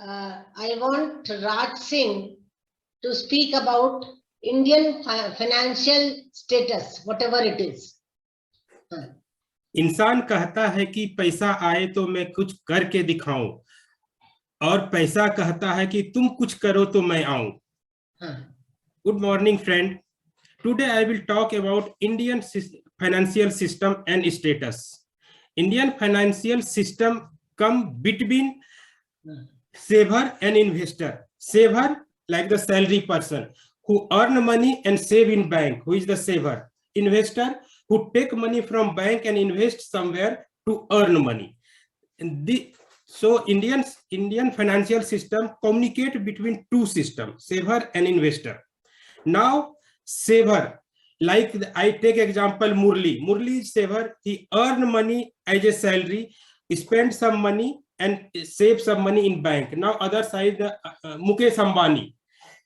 I want Raj Singh to speak about Indian financial status, whatever it is. इंसान कहता है कि पैसा आए तो मैं कुछ करके दिखाऊं, और पैसा कहता है कि तुम कुछ करो तो मैं आऊं. Good morning, friend. Today I will talk about Indian financial system and status. Indian financial system come between saver and investor. Saver, like the salary person who earn money and save in bank, who is the saver. Investor, who take money from bank and invest somewhere to earn money. So Indian financial system communicate between two systems, saver and investor. Now saver, like I take example Murli. Murli is saver. He earn money as a salary, spend some money and save some money in bank. Now other side, Mukesh Ambani.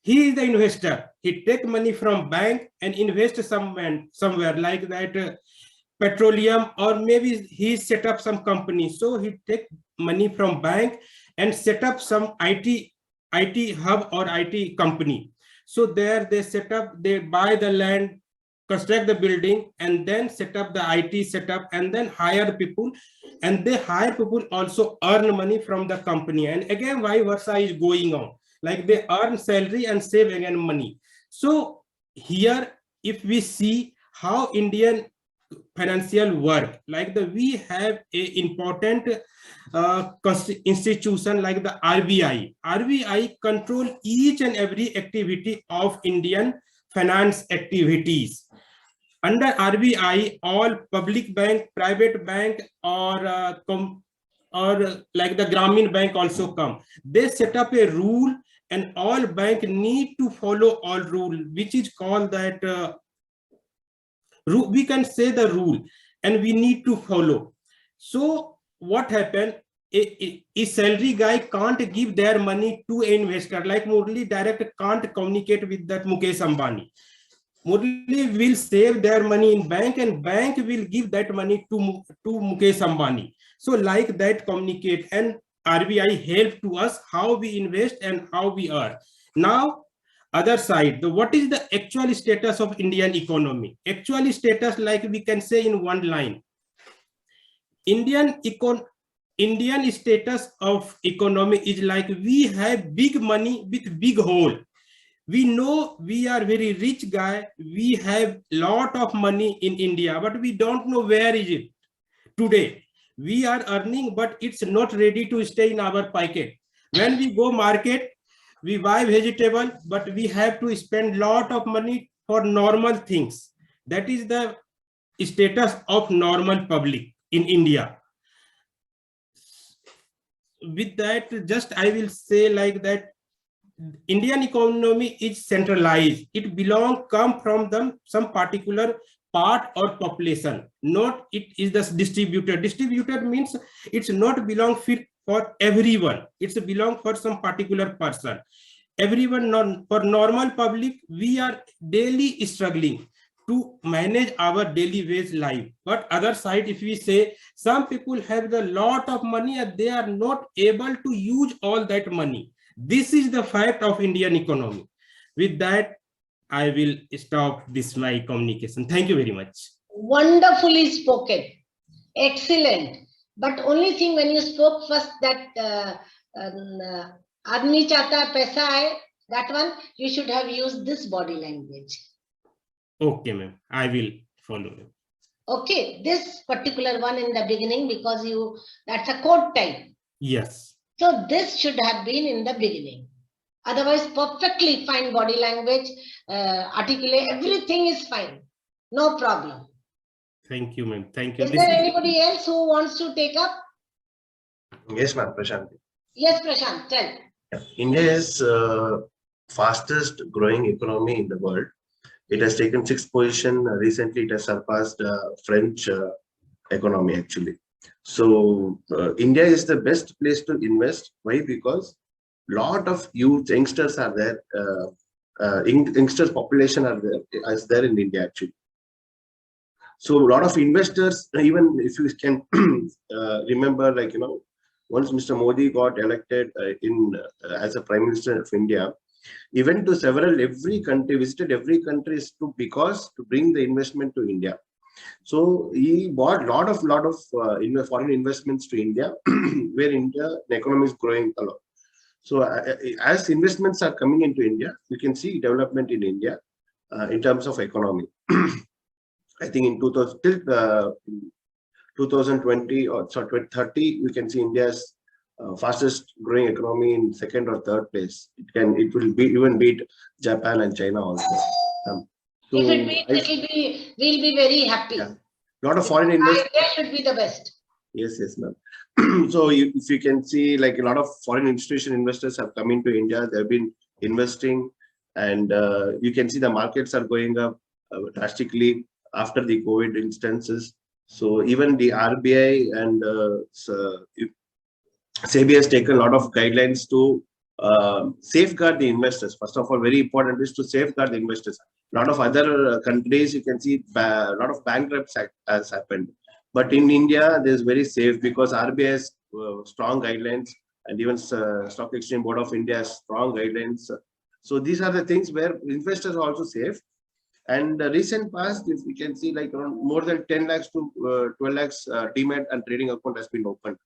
He is the investor. He take money from bank and invest somewhere like that petroleum, or maybe he set up some company. So he take money from bank and set up some IT hub or IT company. So there they set up, they buy the land, construct the building, and then set up the IT setup, and then hire people, and they hire people also earn money from the company, and again vice versa is going on. Like they earn salary and save again money. So here, if we see how Indian financial work, like we have a important institution like the RBI. RBI control each and every activity of Indian finance activities. Under RBI, all public bank, private bank, or like the Grameen Bank also come. They set up a rule, and all bank need to follow all rule, which is called that we can say the rule, and we need to follow. So what happened? A salary guy can't give their money to an investor. Like Murli direct can't communicate with that Mukesh Ambani. Murli will save their money in bank, and bank will give that money to Mukesh Ambani. So like that communicate, and RBI help to us how we invest and how we earn. Now other side, what is the actual status of Indian economy? Actual status, like we can say in one line, Indian status of economy is like we have big money with big hole. We know we are very rich guy. We have lot of money in India, but we don't know where is it today. We are earning, but it's not ready to stay in our pocket. When we go market, we buy vegetable, but we have to spend lot of money for normal things. That is the status of normal public in India. With that, just I will say like that Indian economy is centralized. It come from some particular part or population. Not it is the distributed. Distributed means it's not belong for everyone. It's belong for some particular person. Everyone, for normal public, we are daily struggling to manage our daily wage life. But other side, if we say some people have a lot of money and they are not able to use all that money. This is the fact of Indian economy. With that, I will stop this my communication. Thank you very much. Wonderfully spoken. Excellent. But only thing when you spoke first that Admi chata paisa hai, that one, you should have used this body language. Okay, ma'am. I will follow. Okay, this particular one in the beginning, because that's a code type. Yes. So this should have been in the beginning. Otherwise, perfectly fine body language, articulate, everything is fine. No problem. Thank you, ma'am. Thank you. Is there anybody else who wants to take up? Yes, ma'am, Prashant. Yes, Prashant, tell. Yeah. India is fastest growing economy in the world. It has taken 6th position. Recently, it has surpassed French economy, actually. So India is the best place to invest. Why? Because lot of youth youngsters are there. Youngsters population are there in India, actually. So a lot of investors, even if you can remember, like once Mr. Modi got elected as a Prime Minister of India, he went to every country, visited every country to bring the investment to India. So he bought lot of foreign investments to India, where the economy is growing a lot. So as investments are coming into India, we can see development in India in terms of economy. I think in 2020 or 2030, we can see India's fastest growing economy in second or third place. It will even beat Japan and China also. So if it beats, we'll be very happy. Yeah. Lot of foreign investors. India should be the best. Yes, ma'am. So if you can see, like a lot of foreign institution investors have come into India, they've been investing, and you can see the markets are going up drastically after the COVID instances. So even the RBI and SEBI has taken a lot of guidelines to safeguard the investors. First of all, very important is to safeguard the investors. A lot of other countries, you can see a lot of bankruptcy has happened. But in India, there's very safe because RBI has strong guidelines, and even Stock Exchange Board of India has strong guidelines. So these are the things where investors are also safe. And recent past, if we can see, like around more than 10 lakhs to 12 lakhs demat and trading account has been opened.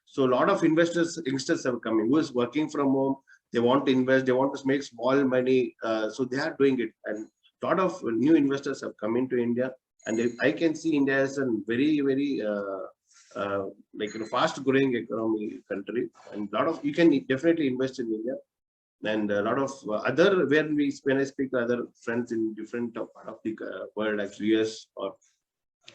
So a lot of youngsters have come in who is working from home. They want to invest, they want to make small money. So they are doing it. And a lot of new investors have come into India. And I can see India as a very, very fast growing economy country. And a lot of, you can definitely invest in India. And a lot of other, when I speak to other friends in different part of the world, like US or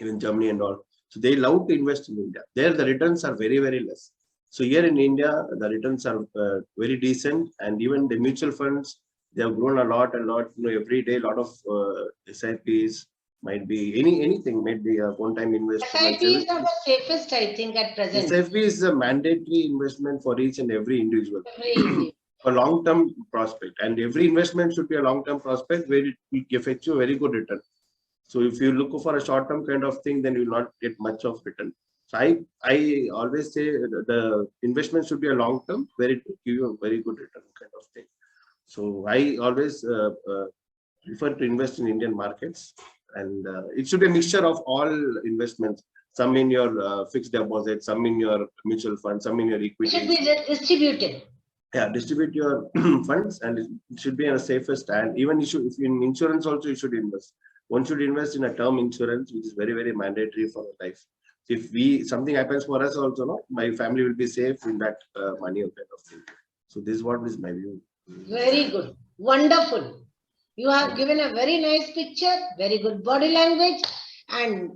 even Germany and all, so they love to invest in India. There the returns are very, very less. So here in India, the returns are very decent, and even the mutual funds, they have grown a lot. Every day, a lot of SIPs, might be anything, might be a one-time investment. SIP is not the safest, I think, at present. SIP is a mandatory investment for each and every individual. A long-term prospect, and every investment should be a long-term prospect where it will affect you a very good return. So if you look for a short-term kind of thing, then you will not get much of return. So I always say the investment should be a long-term where it will give you a very good return kind of thing. So I always prefer to invest in Indian markets, and it should be a mixture of all investments. Some in your fixed deposit, some in your mutual fund, some in your equity. It should be distributed. Yeah, distribute your funds, and it should be in a safest. And even if in insurance also, you should invest. One should invest in a term insurance, which is very, very mandatory for life. So if something happens for us also, no, my family will be safe in that money kind of thing. So this is what is my view. Very good, wonderful. You have given a very nice picture, very good body language, and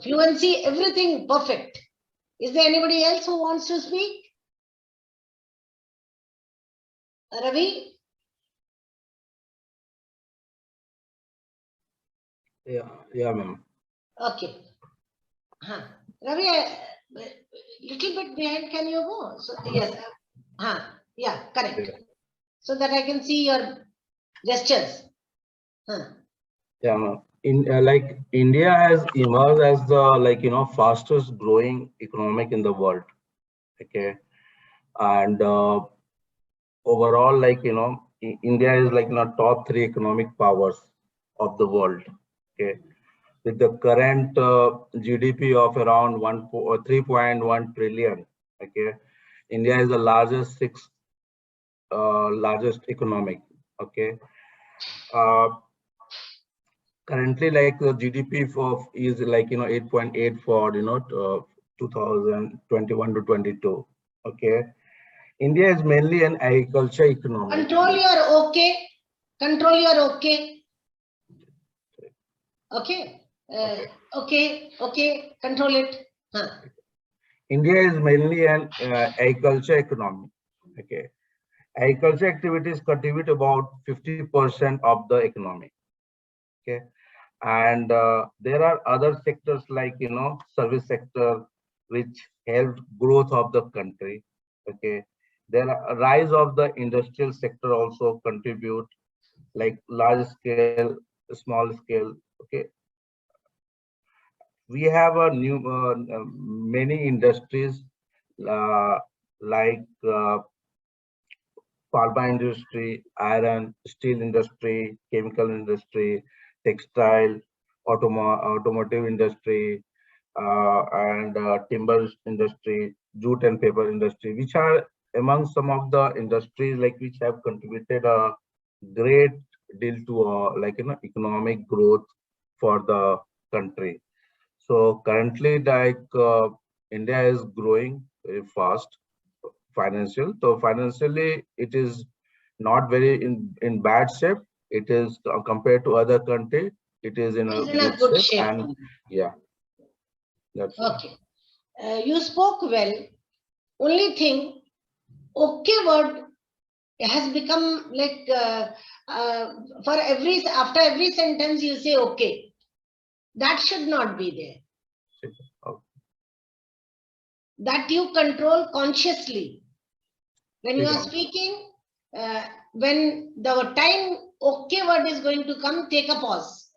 fluency, everything perfect. Is there anybody else who wants to speak? Ravi? Yeah, ma'am. Okay. Ravi, little bit behind, can you go? So, yes. Yeah, correct. Yeah. So that I can see your gestures. Yeah, ma'am. Like India has emerged as the fastest growing economic in the world. Okay, and overall, India is top 3 economic powers of the world. Okay, with the current GDP of around 3.1 trillion. Okay, India is the largest largest economic. Okay, currently the GDP is 8.8 for 2021 to 22. Okay, India is mainly an agriculture economy. Control your okay. Control your okay. Okay. Okay. Control it. India is mainly an agriculture economy. Okay. Agriculture activities contribute about 50% of the economy. Okay. And there are other sectors like, service sector, which help growth of the country. Okay. There are rise of the industrial sector also contribute, like large scale, small scale. Okay. We have a many industries like pharma industry, iron, steel industry, chemical industry, textile, automotive industry, and timber industry, jute and paper industry, which are among some of the industries like which have contributed a great deal to economic growth for the country. So currently, India is growing very fast financial. So financially, it is not very in bad shape. It is compared to other country, it is in It's a in a good good shape. shape. And yeah, that's it. Okay. You spoke well. Only thing, okay word has become like after every sentence you say okay. That should not be there. Okay. That you control consciously. When you are Okay. speaking, when the time okay word is going to come, take a pause.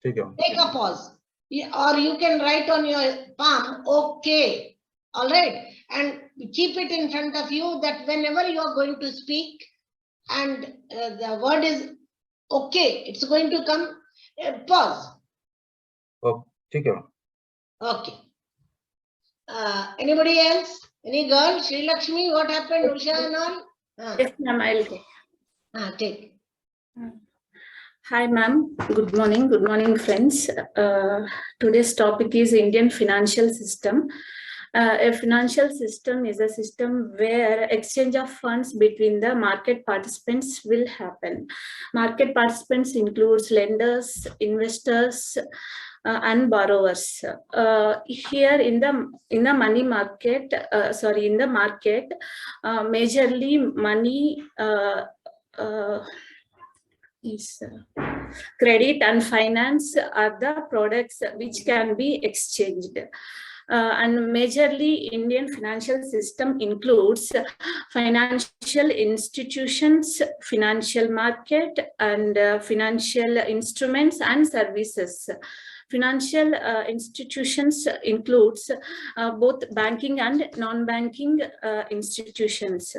Okay. Take a pause. Or you can write on your palm, okay. All right. And keep it in front of you that whenever you are going to speak and the word is okay, it's going to come, pause. Okay. Okay. Anybody else? Any girl? Sri Lakshmi, what happened? Usha and all? Yes, ma'am, I'll take. Take. Hi, ma'am. Good morning. Good morning, friends. Today's topic is Indian financial system. A financial system is a system where exchange of funds between the market participants will happen. Market participants includes lenders, investors, and borrowers. Here in the money market, in the market, majorly money is credit and finance are the products which can be exchanged. And majorly Indian financial system includes financial institutions, financial market, and financial instruments and services. Financial institutions includes both banking and non-banking institutions.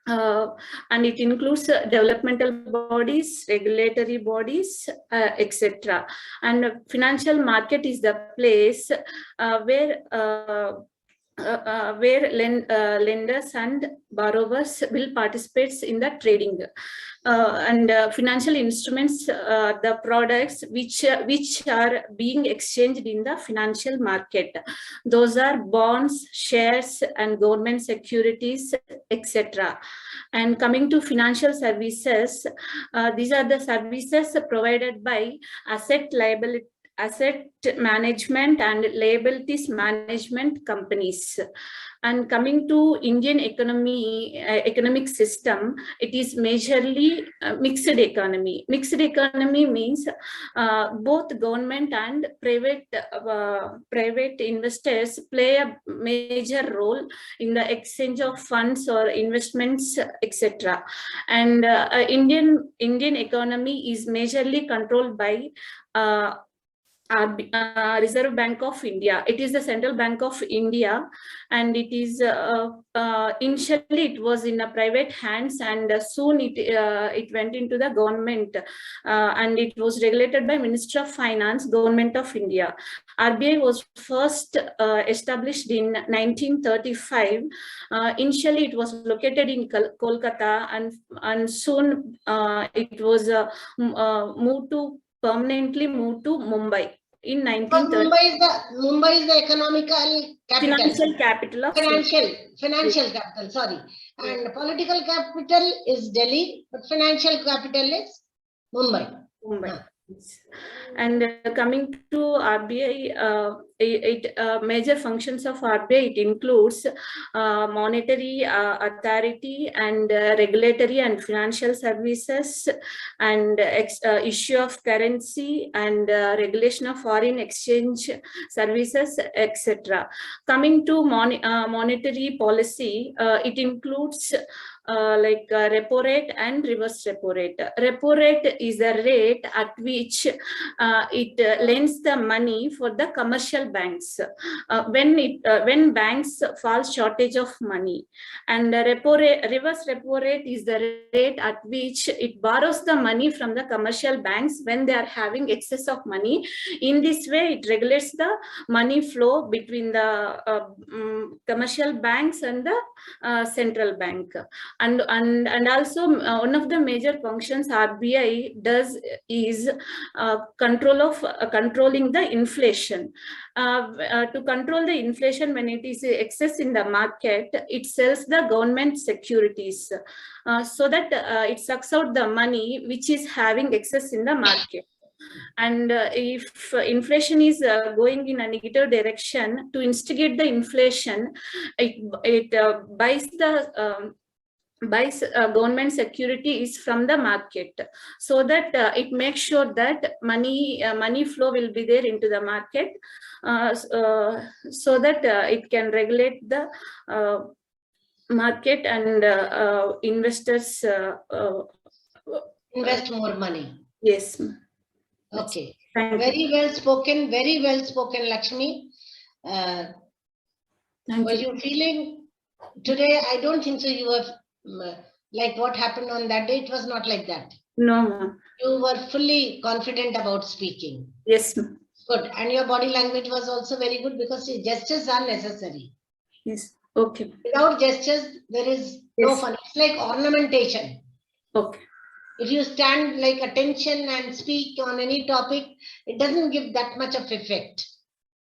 And it includes developmental bodies, regulatory bodies, etc. And financial market is the place where lenders and borrowers will participate in the trading. And financial instruments, the products which are being exchanged in the financial market. Those are bonds, shares, and government securities, etc. And coming to financial services, these are the services provided by asset management and liabilities management companies. And coming to Indian economic system, it is majorly mixed economy. Mixed economy means both government and private investors play a major role in the exchange of funds or investments, etc. And Indian economy is majorly controlled by Reserve Bank of India. It is the Central Bank of India, and it is initially it was in a private hands, and soon it went into the government, and it was regulated by Ministry of Finance, Government of India. RBI was first established in 1935. Initially, it was located in Kolkata, and soon it was permanently moved to Mumbai in 1930. Mumbai is the economical capital. Financial capital of financial capital, sorry. And political capital is Delhi, but financial capital is Mumbai. And coming to RBI, major functions of RBI, it includes monetary authority and regulatory and financial services, and issue of currency, and regulation of foreign exchange services, etc. Coming to monetary policy, it includes repo rate and reverse repo rate. Repo rate is the rate at which it lends the money for the commercial banks. When banks fall shortage of money, and reverse repo rate is the rate at which it borrows the money from the commercial banks when they are having excess of money. In this way, it regulates the money flow between the commercial banks and the central bank. And also one of the major functions RBI does is controlling the inflation. To control the inflation when it is excess in the market, it sells the government securities so that it sucks out the money which is having excess in the market. And if inflation is going in a negative direction, to instigate the inflation, it buys the government securities from the market, so that it makes sure that money flow will be there into the market, so that it can regulate the market and investors Invest more money. Yes. Okay. Thank you. Very well spoken, Lakshmi. Thank Were you. you feeling today? I don't think so. You were like what happened on that day. It was not like that. No, ma'am. You were fully confident about speaking. Yes, ma'am. Good. And your body language was also very good, because gestures are necessary. Yes. Okay. Without gestures, there is no Yes. fun. It's like ornamentation. Okay. If you stand like attention and speak on any topic, it doesn't give that much of effect.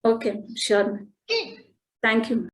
Okay. Sure. Okay. Thank you.